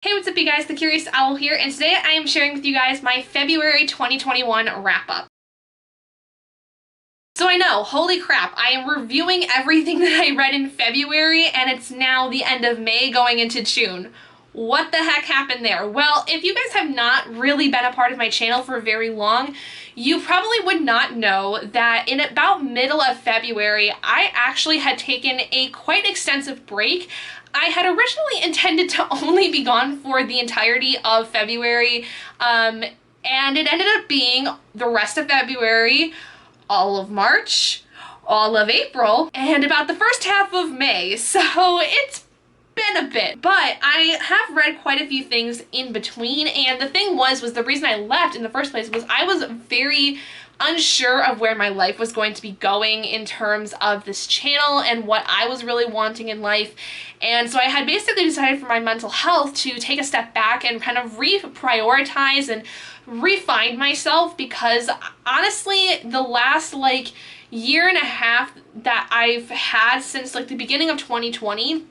Hey, what's up you guys? The Curious Owl here, and today I am sharing with you guys my February 2021 wrap-up. So I know, holy crap, I am reviewing everything that I read in February, and it's now the end of May going into June. What the heck happened there? Well, if you guys have not really been a part of my channel for very long, you probably would not know that in about middle of February, I actually had taken a quite extensive break. I had originally intended to only be gone for the entirety of February, and it ended up being the rest of February, all of March, all of April, and about the first half of May. So it's been a bit, but I have read quite a few things in between, and the thing was the reason I left in the first place was I was very unsure of where my life was going to be going in terms of this channel and what I was really wanting in life. And so I had basically decided for my mental health to take a step back and kind of reprioritize and refine myself, because honestly the last year and a half that I've had since the beginning of 2020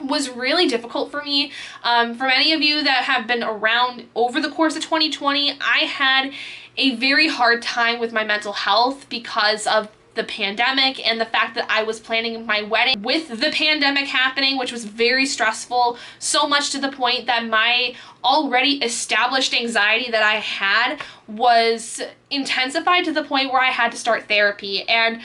was really difficult for me. For many of you that have been around over the course of 2020, I had a very hard time with my mental health because of the pandemic and the fact that I was planning my wedding with the pandemic happening, which was very stressful, so much to the point that my already established anxiety that I had was intensified to the point where I had to start therapy. And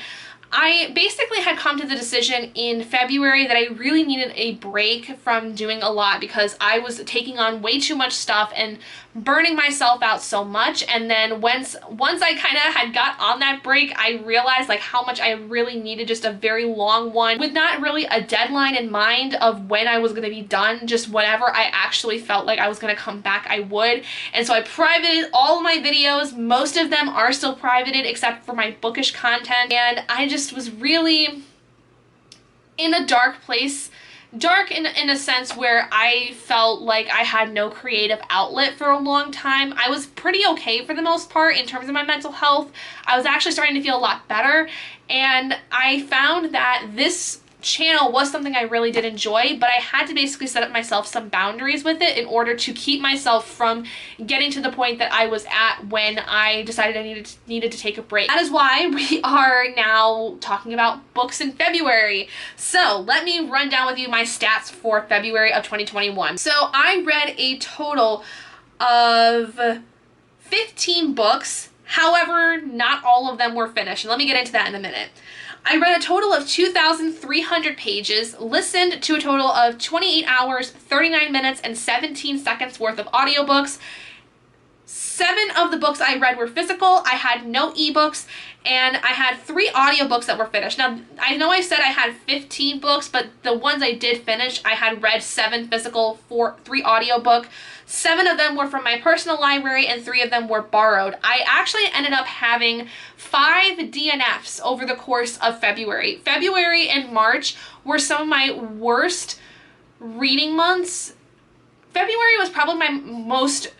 I basically had come to the decision in February that I really needed a break from doing a lot because I was taking on way too much stuff and burning myself out so much. And then once I kind of had got on that break, I realized how much I really needed just a very long one with not really a deadline in mind of when I was going to be done, just whenever I actually felt like I was going to come back, I would. And so I privated all of my videos. Most of them are still privated except for my bookish content, and I just was really in a dark place. Dark in a sense where I felt like I had no creative outlet for a long time. I was pretty okay for the most part in terms of my mental health. I was actually starting to feel a lot better, and I found that this channel was something I really did enjoy, but I had to basically set up myself some boundaries with it in order to keep myself from getting to the point that I was at when I decided I needed to take a break. That is why we are now talking about books in February. So let me run down with you my stats for February of 2021. So I read a total of 15 books. However, not all of them were finished. And let me get into that in a minute. I read a total of 2,300 pages, listened to a total of 28 hours, 39 minutes, and 17 seconds worth of audiobooks. 7 of the books I read were physical. I had no ebooks, and I had 3 audiobooks that were finished. Now, I know I said I had 15 books, but the ones I did finish, I had read 7 physical, 3 audiobook. 7 of them were from my personal library, and 3 of them were borrowed. I actually ended up having 5 DNFs over the course of February. February and March were some of my worst reading months. February was probably my most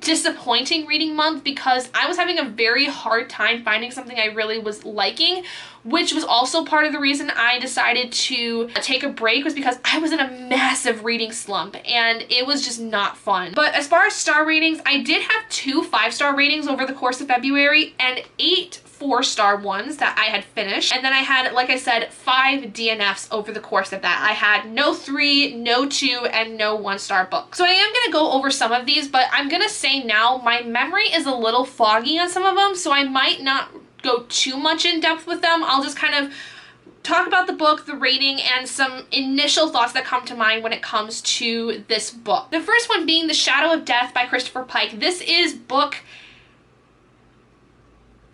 disappointing reading month because I was having a very hard time finding something I really was liking, which was also part of the reason I decided to take a break, was because I was in a massive reading slump and it was just not fun. But as far as star ratings, I did have 2 5-star ratings over the course of February and 8 4-star ones that I had finished. And then I had, like I said, 5 DNFs over the course of that. I had no 3, no 2, and no 1-star books. So I am going to go over some of these, but I'm going to say now my memory is a little foggy on some of them, so I might not go too much in depth with them. I'll just kind of talk about the book, the rating, and some initial thoughts that come to mind when it comes to this book. The first one being The Shadow of Death by Christopher Pike. This is book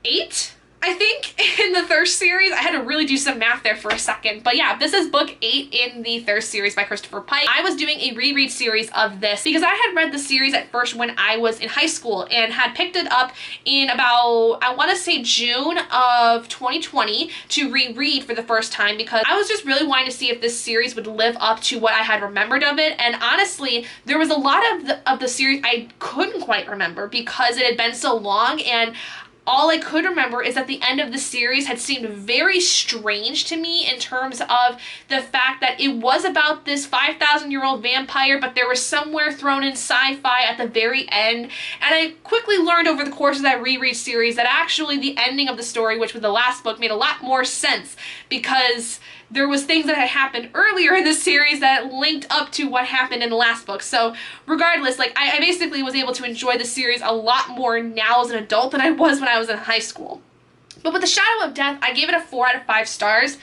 8, I think, in the Thirst series. I had to really do some math there for a second. But yeah, this is book 8 in the Thirst series by Christopher Pike. I was doing a reread series of this because I had read the series at first when I was in high school and had picked it up in about, I want to say June of 2020 to reread for the first time because I was just really wanting to see if this series would live up to what I had remembered of it. And honestly, there was a lot of the series I couldn't quite remember because it had been so long, and all I could remember is that the end of the series had seemed very strange to me in terms of the fact that it was about this 5,000-year-old vampire, but there was somewhere thrown in sci-fi at the very end. And I quickly learned over the course of that reread series that actually the ending of the story, which was the last book, made a lot more sense because there was things that had happened earlier in the series that linked up to what happened in the last book. So regardless, like I basically was able to enjoy the series a lot more now as an adult than I was when I was in high school. But with The Shadow of Death, I gave it a 4 out of 5 stars.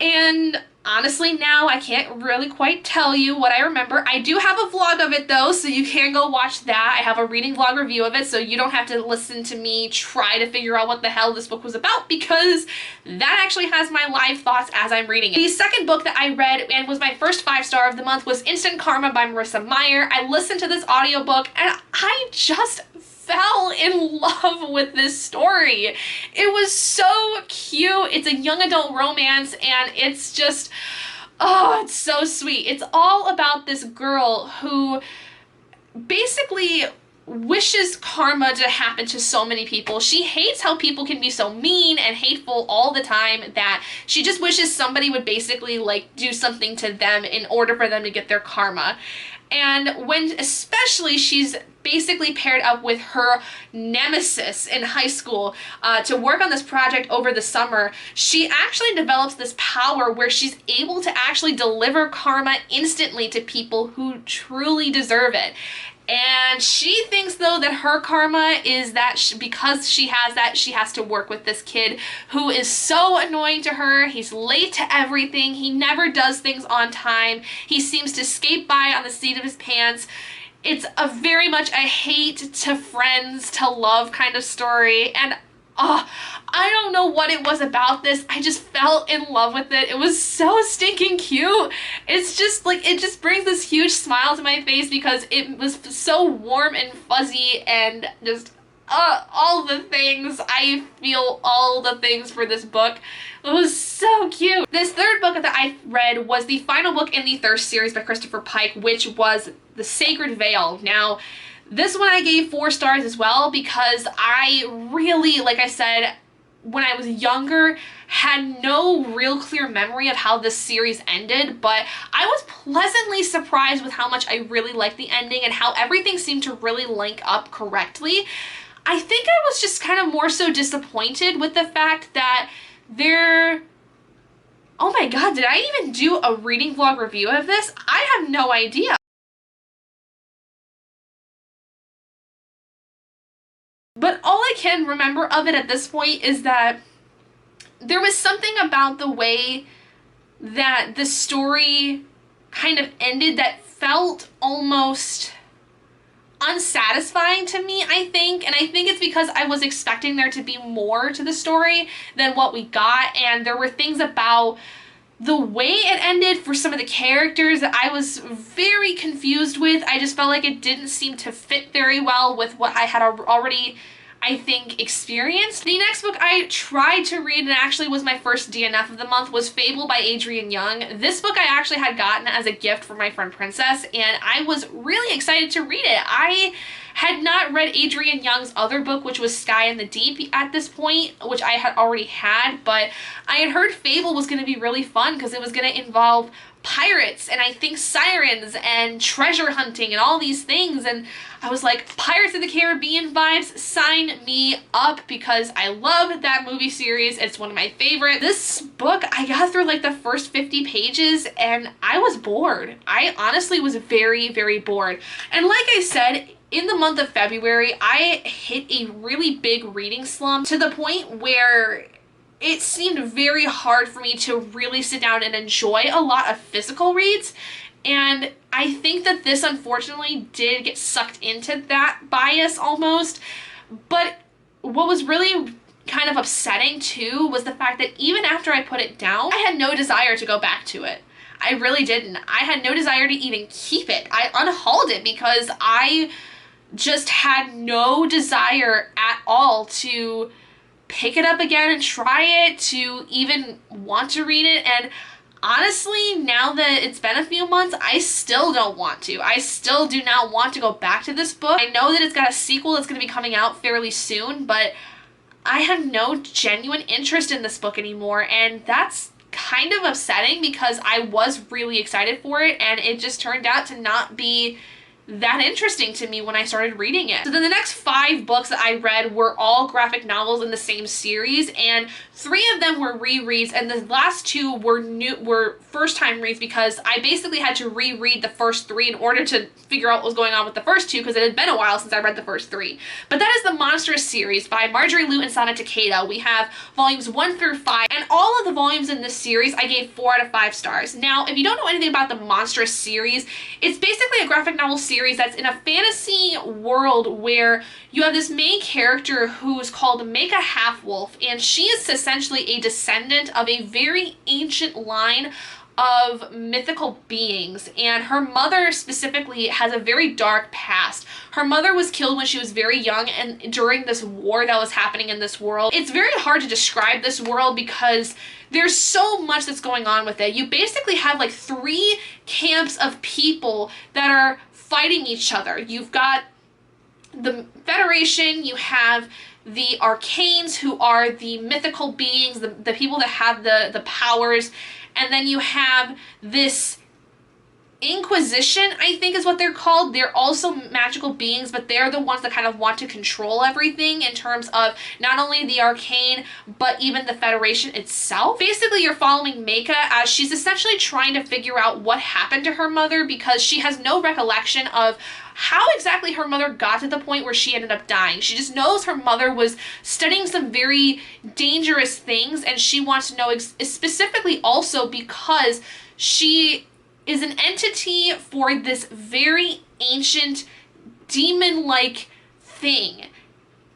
And honestly, now I can't really quite tell you what I remember. I do have a vlog of it though, so you can go watch that. I have a reading vlog review of it, so you don't have to listen to me try to figure out what the hell this book was about, because that actually has my live thoughts as I'm reading it. The second book that I read and was my first 5-star of the month was Instant Karma by Marissa Meyer. I listened to this audiobook and I just fell in love with this story. It was so cute. It's a young adult romance and it's just, oh, it's so sweet. It's all about this girl who basically wishes karma to happen to so many people. She hates how people can be so mean and hateful all the time that she just wishes somebody would basically like do something to them in order for them to get their karma. And when especially she's basically paired up with her nemesis in high school to work on this project over the summer, she actually develops this power where she's able to actually deliver karma instantly to people who truly deserve it. And she thinks, though, that her karma is that because she has that, she has to work with this kid who is so annoying to her. He's late to everything. He never does things on time. He seems to skate by on the seat of his pants. It's a very much a hate to friends to love kind of story. And I don't know what it was about this. I just fell in love with it. It was so stinking cute. It's just like, it just brings this huge smile to my face because it was so warm and fuzzy and just all the things. I feel all the things for this book. It was so cute. This third book that I read was the final book in the Thirst series by Christopher Pike, which was The Sacred Veil. Now, this one I gave 4 stars as well because I really, like I said, when I was younger, had no real clear memory of how this series ended, but I was pleasantly surprised with how much I really liked the ending and how everything seemed to really link up correctly. I think I was just kind of more so disappointed with the fact that oh my god, did I even do a reading vlog review of this? I have no idea. But all I can remember of it at this point is that there was something about the way that the story kind of ended that felt almost unsatisfying to me, I think. And I think it's because I was expecting there to be more to the story than what we got. And there were things about the way it ended for some of the characters that I was very confused with. I just felt like it didn't seem to fit very well with what I had already, I think, experienced. The next book I tried to read, and actually was my first DNF of the month, was Fable by Adrienne Young. This book I actually had gotten as a gift from my friend Princess, and I was really excited to read it. I had not read Adrienne Young's other book, which was Sky in the Deep at this point, which I had already had, but I had heard Fable was going to be really fun because it was going to involve pirates and I think sirens and treasure hunting and all these things, and I was like, Pirates of the Caribbean vibes, sign me up, because I love that movie series. It's one of my favorites. This book, I got through like the first 50 pages and I was bored. I honestly was very, very bored. And like I said, in the month of February, I hit a really big reading slump to the point where it seemed very hard for me to really sit down and enjoy a lot of physical reads. And I think that this unfortunately did get sucked into that bias almost. But what was really kind of upsetting too was the fact that even after I put it down, I had no desire to go back to it. I really didn't. I had no desire to even keep it. I unhauled it because I just had no desire at all to pick it up again and try it, to even want to read it. And honestly, now that it's been a few months, I still don't want to. I still do not want to go back to this book. I know that it's got a sequel that's going to be coming out fairly soon, but I have no genuine interest in this book anymore, and that's kind of upsetting because I was really excited for it, and it just turned out to not be that interesting to me when I started reading it. So then the next 5 books that I read were all graphic novels in the same series, and 3 of them were rereads, and the last 2 were first-time reads because I basically had to reread the first 3 in order to figure out what was going on with the first 2 because it had been a while since I read the first 3. But that is the Monstrous series by Marjorie Liu and Sana Takeda. We have volumes 1 through 5, and all of the volumes in this series I gave 4 out of 5 stars. Now, if you don't know anything about the Monstrous series, it's basically a graphic novel series that's in a fantasy world where you have this main character who's called Mecha Half-Wolf, and she is essentially a descendant of a very ancient line of mythical beings, and her mother specifically has a very dark past. Her mother was killed when she was very young and during this war that was happening in this world. It's very hard to describe this world because there's so much that's going on with it. You basically have like 3 camps of people that are fighting each other. You've got the Federation, you have the Arcanes, who are the mythical beings, the people that have the powers, and then you have this Inquisition, I think is what they're called. They're also magical beings, but they're the ones that kind of want to control everything in terms of not only the Arcane, but even the Federation itself. Basically, you're following Mecha as she's essentially trying to figure out what happened to her mother because she has no recollection of how exactly her mother got to the point where she ended up dying. She just knows her mother was studying some very dangerous things, and she wants to know specifically also because she is an entity for this very ancient demon-like thing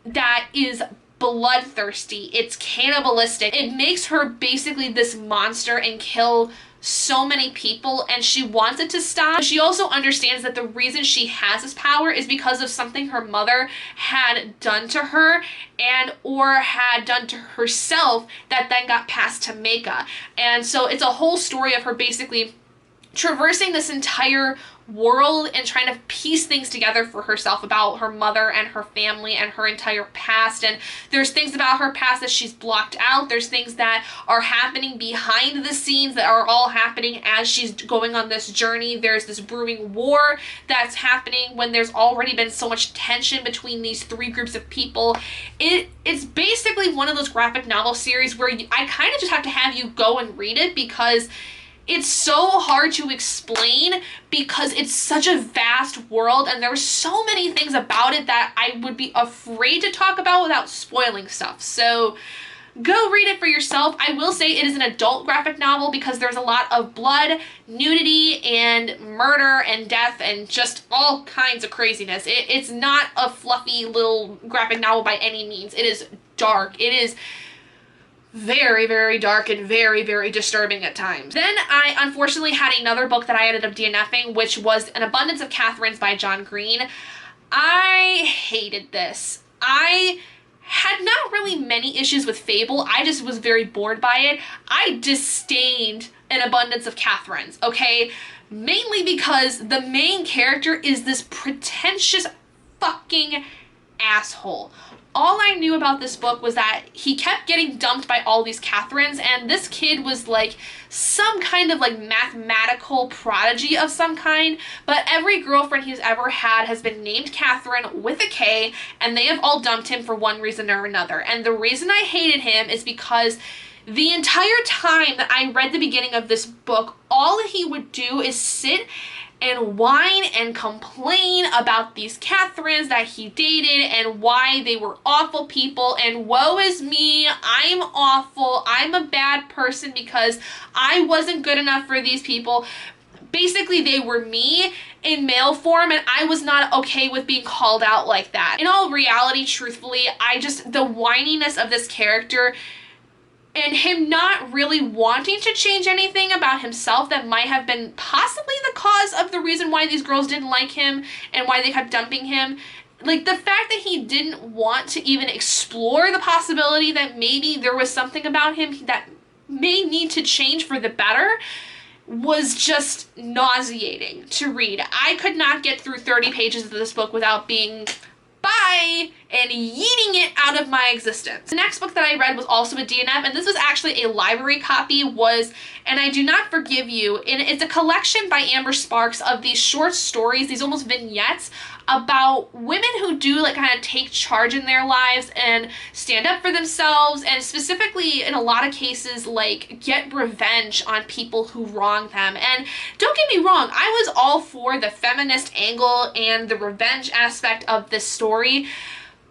that is bloodthirsty. It's cannibalistic. It makes her basically this monster and kill so many people, and she wants it to stop. She also understands that the reason she has this power is because of something her mother had done to her and or had done to herself that then got passed to Mecha. And so it's a whole story of her basically traversing this entire world and trying to piece things together for herself about her mother and her family and her entire past. And there's things about her past that she's blocked out. There's things that are happening behind the scenes that are all happening as she's going on this journey. There's this brewing war that's happening when there's already been so much tension between these 3 groups of people. It's basically one of those graphic novel series where I kind of just have to have you go and read it because it's so hard to explain because it's such a vast world and there's so many things about it that I would be afraid to talk about without spoiling stuff. So go read it for yourself. I will say it is an adult graphic novel because there's a lot of blood, nudity, and murder and death and just all kinds of craziness. It's not a fluffy little graphic novel by any means. It is dark. It is very, very dark and very, very disturbing at times. Then I unfortunately had another book that I ended up DNFing, which was An Abundance of Katherines by John Green. I hated this. I had not really many issues with Fable. I just was very bored by it. I disdained An Abundance of Katherines, okay? Mainly because the main character is this pretentious fucking asshole. All I knew about this book was that he kept getting dumped by all these Katherines, and this kid was like some kind of like mathematical prodigy of some kind, but every girlfriend he's ever had has been named Katherine with a K, and they have all dumped him for one reason or another. And the reason I hated him is because the entire time that I read the beginning of this book, all that he would do is sit and whine and complain about these Katherines that he dated and why they were awful people and woe is me, I'm awful, I'm a bad person because I wasn't good enough for these people. Basically, they were me in male form, and I was not okay with being called out like that. In all reality, truthfully, the whininess of this character and him not really wanting to change anything about himself that might have been possibly the cause of the reason why these girls didn't like him and why they kept dumping him. Like, the fact that he didn't want to even explore the possibility that maybe there was something about him that may need to change for the better was just nauseating to read. I could not get through 30 pages of this book without being, bye! bye and yeeting it out of my existence. The next book that I read was also a DNF, and this was actually a library copy, was And I Do Not Forgive You. And it's a collection by Amber Sparks of these short stories, these almost vignettes, about women who do like kind of take charge in their lives and stand up for themselves, and specifically in a lot of cases like get revenge on people who wrong them. And don't get me wrong, I was all for the feminist angle and the revenge aspect of this story.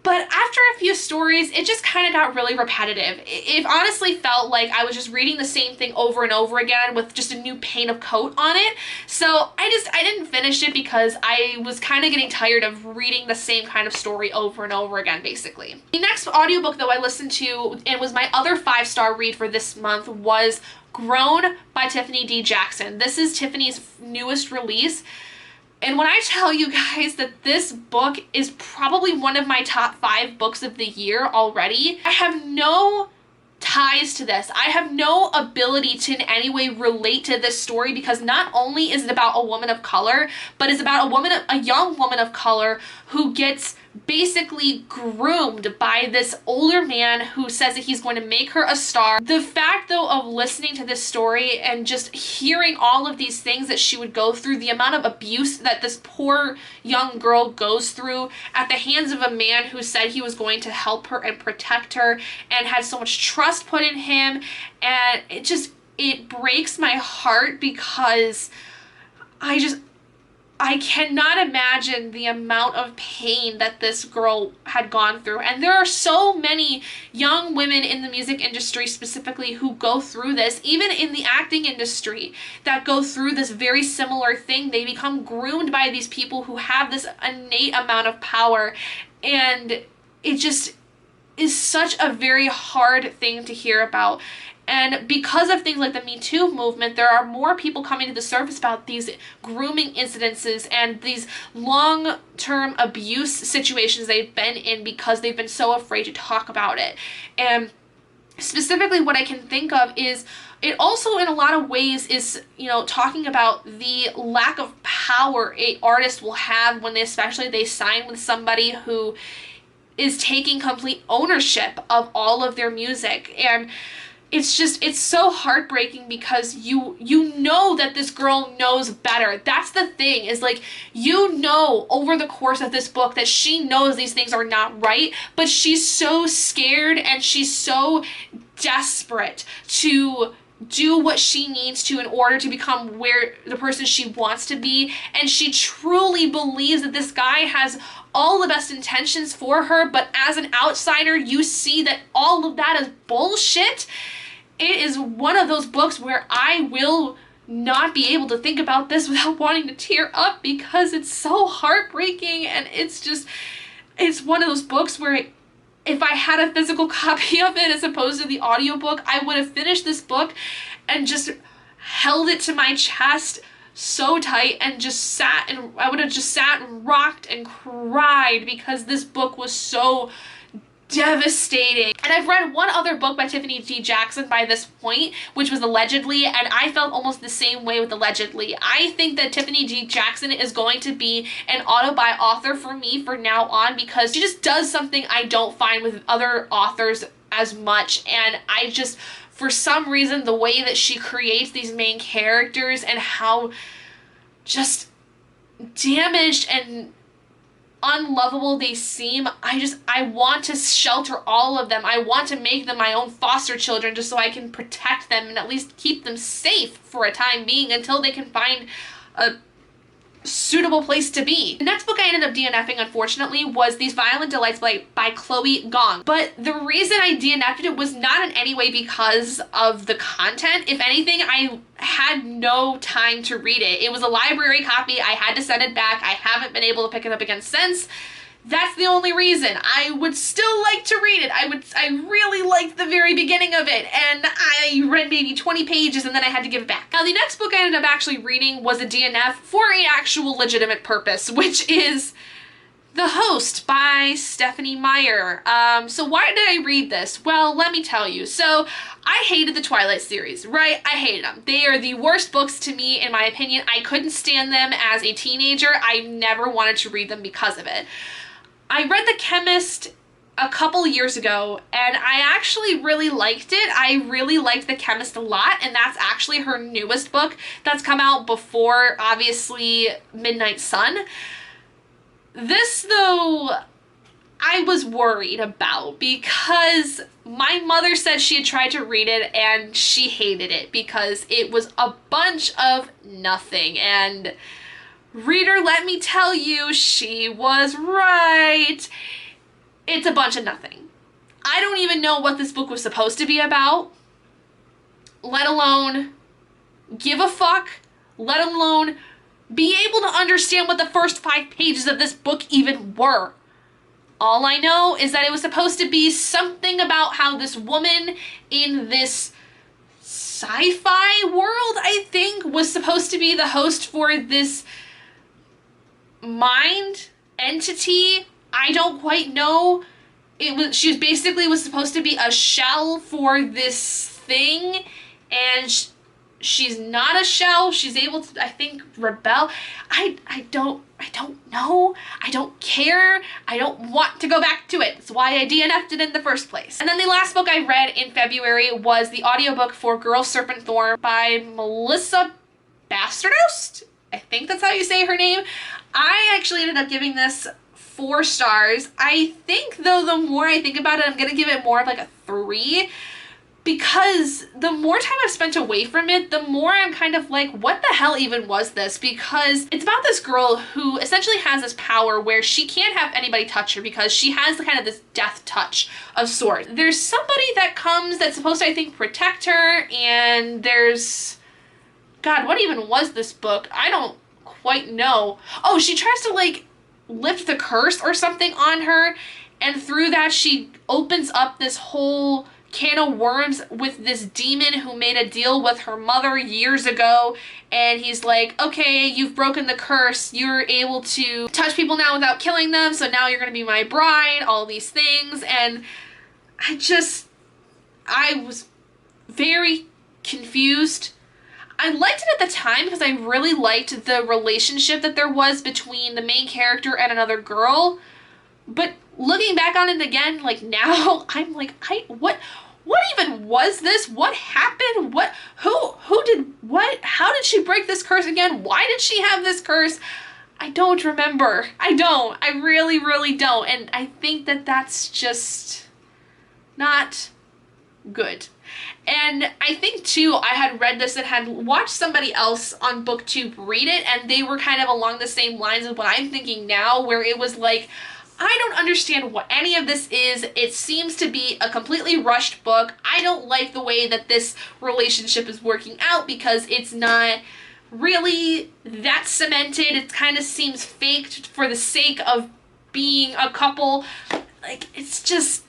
But after a few stories, it just kind of got really repetitive. It honestly felt like I was just reading the same thing over and over again with just a new paint of coat on it. So I didn't finish it because I was kind of getting tired of reading the same kind of story over and over again, basically. The next audiobook though I listened to, and was my other 5-star read for this month, was Grown by Tiffany D. Jackson. This is Tiffany's newest release. And when I tell you guys that this book is probably one of my top 5 books of the year already, I have no ties to this. I have no ability to in any way relate to this story, because not only is it about a woman of color, but it's about a young woman of color who gets basically groomed by this older man who says that he's going to make her a star. The fact though of listening to this story and just hearing all of these things that she would go through, the amount of abuse that this poor young girl goes through at the hands of a man who said he was going to help her and protect her and had so much trust put in him, and it breaks my heart, because I cannot imagine the amount of pain that this girl had gone through. And there are so many young women in the music industry specifically who go through this, even in the acting industry, that go through this very similar thing. They become groomed by these people who have this innate amount of power, and it just is such a very hard thing to hear about. And because of things like the Me Too movement, there are more people coming to the surface about these grooming incidences and these long-term abuse situations they've been in, because they've been so afraid to talk about it. And specifically what I can think of is it also in a lot of ways is, talking about the lack of power a artist will have when especially they sign with somebody who is taking complete ownership of all of their music. And it's so heartbreaking, because you know that this girl knows better. That's the thing, is like, over the course of this book that she knows these things are not right, but she's so scared and she's so desperate to do what she needs to in order to become the person she wants to be. And she truly believes that this guy has all the best intentions for her, but as an outsider, you see that all of that is bullshit. It is one of those books where I will not be able to think about this without wanting to tear up, because it's so heartbreaking. And it's one of those books where if I had a physical copy of it as opposed to the audiobook, I would have finished this book and just held it to my chest so tight and I would have just sat and rocked and cried, because this book was so devastating. And I've read one other book by Tiffany D. Jackson by this point, which was Allegedly, and I felt almost the same way with Allegedly. I think that Tiffany D. Jackson is going to be an auto-buy author for me from now on, because she just does something I don't find with other authors as much. And for some reason, the way that she creates these main characters and how just damaged and unlovable they seem, I want to shelter all of them. I want to make them my own foster children, just so I can protect them and at least keep them safe for a time being until they can find a suitable place to be. The next book I ended up DNFing, unfortunately, was These Violent Delights by Chloe Gong. But the reason I DNF'd it was not in any way because of the content. If anything, I had no time to read it. It was a library copy. I had to send it back. I haven't been able to pick it up again since. That's the only reason. I would still like to read it. I really liked the very beginning of it, and I read maybe 20 pages and then I had to give it back. Now, the next book I ended up actually reading was a DNF for an actual legitimate purpose, which is The Host by Stephanie Meyer. So why did I read this? Well, let me tell you. So I hated the Twilight series, right? I hated them. They are the worst books to me, in my opinion. I couldn't stand them as a teenager. I never wanted to read them because of it. I read The Chemist a couple years ago, and I actually really liked it. I really liked The Chemist a lot, and that's actually her newest book that's come out before, obviously, Midnight Sun. This, though, I was worried about because my mother said she had tried to read it and she hated it because it was a bunch of nothing. And reader, let me tell you, she was right. It's a bunch of nothing. I don't even know what this book was supposed to be about, let alone give a fuck, let alone be able to understand what the first 5 pages of this book even were. All I know is that it was supposed to be something about how this woman in this sci-fi world, I think, was supposed to be the host for this mind entity. I don't quite know. She basically was supposed to be a shell for this thing, and she's not a shell. She's able to, I think, rebel. I don't know. I don't care. I don't want to go back to it. That's why I DNF'd it in the first place. And then the last book I read in February was the audiobook for Girl, Serpent, Thor by Melissa Bastardos. I think that's how you say her name. I actually ended up giving this 4 stars. I think, though, the more I think about it, I'm gonna give it more of like a 3. Because the more time I've spent away from it, the more I'm kind of like, what the hell even was this? Because it's about this girl who essentially has this power where she can't have anybody touch her because she has kind of this death touch of sorts. There's somebody that comes that's supposed to, I think, protect her, and there's... God, what even was this book? I don't quite know. Oh, she tries to, like, lift the curse or something on her, and through that she opens up this whole can of worms with this demon who made a deal with her mother years ago, and he's like, okay, you've broken the curse, you're able to touch people now without killing them, so now you're gonna be my bride, all these things. And I was very confused. I liked it at the time because I really liked the relationship that there was between the main character and another girl, but looking back on it again, like now, I'm like, what even was this? What happened? Who did what? How did she break this curse again? Why did she have this curse? I don't remember. I really, really don't. And I think that that's just not good. And I think, too, I had read this and had watched somebody else on BookTube read it, and they were kind of along the same lines of what I'm thinking now, where it was like, I don't understand what any of this is. It seems to be a completely rushed book. I don't like the way that this relationship is working out because it's not really that cemented. It kind of seems faked for the sake of being a couple. Like, it's just...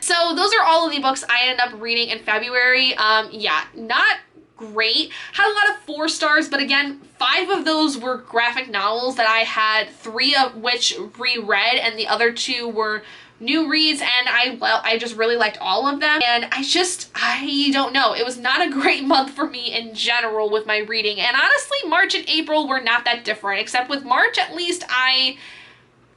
So those are all of the books I ended up reading in February. Yeah, not great. Had a lot of 4 stars, but again, 5 of those were graphic novels that I had 3 of which reread, and the other 2 were new reads, and I just really liked all of them. And I don't know. It was not a great month for me in general with my reading. And honestly, March and April were not that different, except with March, at least I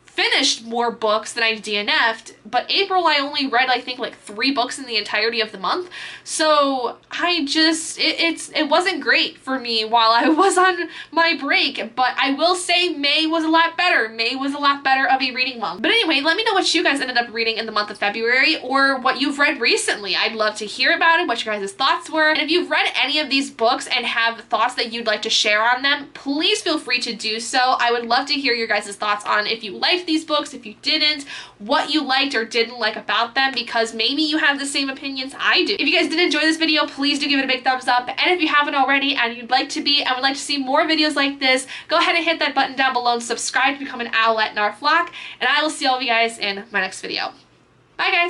finished more books than I DNF'd, but April I only read, I think, like 3 books in the entirety of the month. So it wasn't great for me while I was on my break, but I will say May was a lot better. May was a lot better of a reading month. But anyway, let me know what you guys ended up reading in the month of February, or what you've read recently. I'd love to hear about it, what your guys' thoughts were. And if you've read any of these books and have thoughts that you'd like to share on them, please feel free to do so. I would love to hear your guys' thoughts on if you liked these books, if you didn't, what you liked or didn't like about them, because maybe you have the same opinions I do. If you guys did enjoy this video, please do give it a big thumbs up, and if you haven't already and you'd like to be and would like to see more videos like this, go ahead and hit that button down below and subscribe to become an owlet in our flock, and I will see all of you guys in my next video. Bye guys!